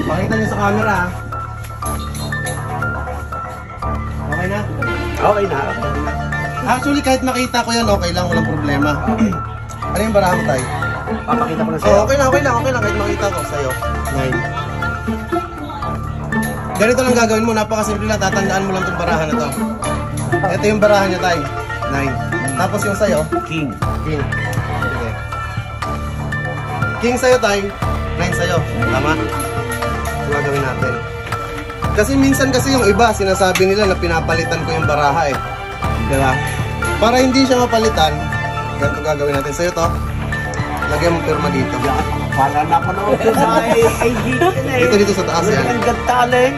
Pakita nyo sa camera ha. Okay na? Okay na. Actually, kahit makita ko yan, okay lang, walang problema. Ano yung barahan mo tayo? Papakita ko na sa'yo. Oh, okay lang. Kahit makita ko sa'yo. 9. Ganito lang gagawin mo, napakasimple lang, tatandaan mo lang itong barahan na to. Ito yung barahan niya tayo. 9. Tapos yung sa'yo? King. King. Sige. King sa'yo tayo, 9 sa'yo. Tama? Ito gagawin natin. Kasi minsan kasi yung iba, sinasabi nila na pinapalitan ko yung baraha eh. Diba? Para hindi siya mapalitan, ganito gagawin natin. Sa'yo to, lagyan mo pirma dito. Para napanood ko sa IG. Dito sa taas yan. Ang gantalen.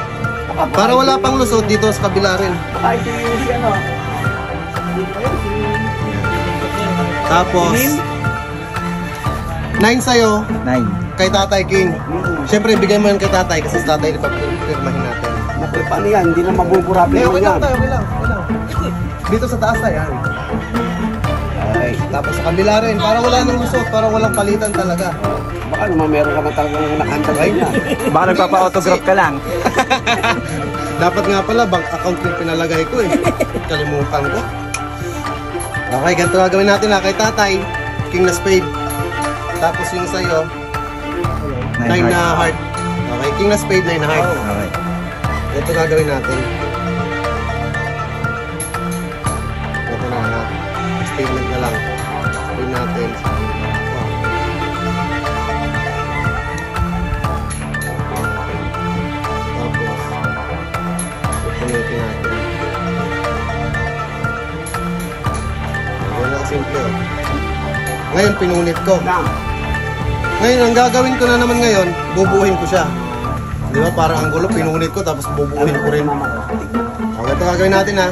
Para wala pang lusot dito sa kabila rin. Baka ito yung ano. Tapos 9 sa'yo, 9. kay Tatay King. Siyempre, bigay mo yan kay Tatay kasi sa Tatay ipapirmahin natin. Naku, paano yan? Hindi na mabuburabi Okay lang yan. tayo, okay lang. Dito sa taas tayo, yan. Okay. Tapos sa kabila rin, para wala nang lusot, para walang palitan talaga. Baka naman meron ka na talagang nakantagay niya. Baka nagpapa-autograph ka lang. Dapat nga pala, bank account yung pinalagay ko eh. Kalimutan ko. Okay, ganito gagawin natin ha. Kay Tatay, King na spade. Tapos yung sa'yo, 9 na heart. Okay, King na spade, 9 na heart. Okay. Ito gagawin natin. Ito na ha. Statement na lang. Spade natin. Wow. Tapos, ipunitin natin. Yan lang simple. Ngayon, pinunit ko. Ngayon, ang gagawin ko na naman ngayon, bubuhin ko siya. Di ba? Parang ang gulo, pinunit ko, tapos bubuhin ko rin. Okay, ito gagawin natin ha.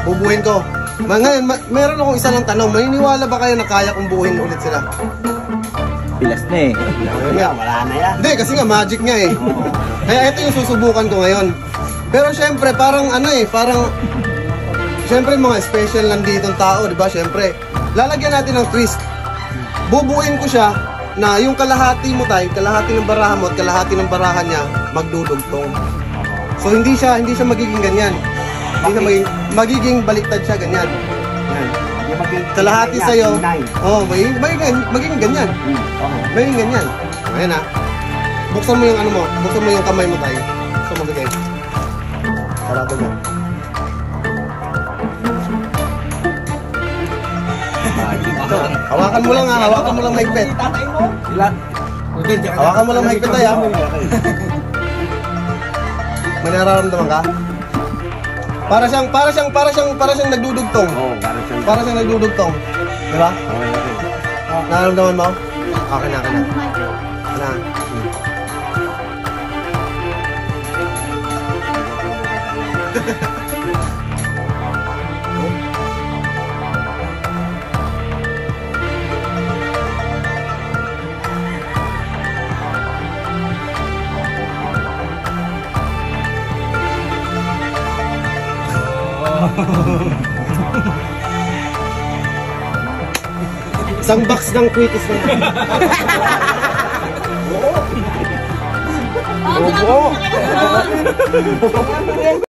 Bubuhin ko. Ngayon, meron akong isa lang tanong. Maniniwala ba kayo na kaya kong buuhin ulit sila? Pilas na eh. Ayun nga. Wala na yan. Hindi, kasi nga magic nga eh. Kaya ito yung susubukan ko ngayon. Pero syempre, parang ano eh, parang... Syempre mga special lang ditong tao, di ba? Syempre, lalagyan natin ng twist. Bubuin ko siya na yung kalahati mo tayo, kalahati ng barahan mo at kalahati ng barahan niya magdudugtong. So hindi siya magiging ganyan. Hindi siya magiging baliktad siya ganyan. Yan. Kalahati sa iyo. Oh, magiging ganyan. Magiging ganyan. Ayan ha. Buksan mo yung ano mo, buksan mo yung kamay mo tayo. So magbigay. Sarado mo. Hawakan mo lang ha, hawakan mo lang mahigpit. Hawakan mo lang mahigpit tayo. May nararamdaman ka? Para siyang nagdudugtong. Para siyang nagdudugtong. Di ba? Nararamdaman mo? Okay na. Isang box ng quitis na yan. Oo.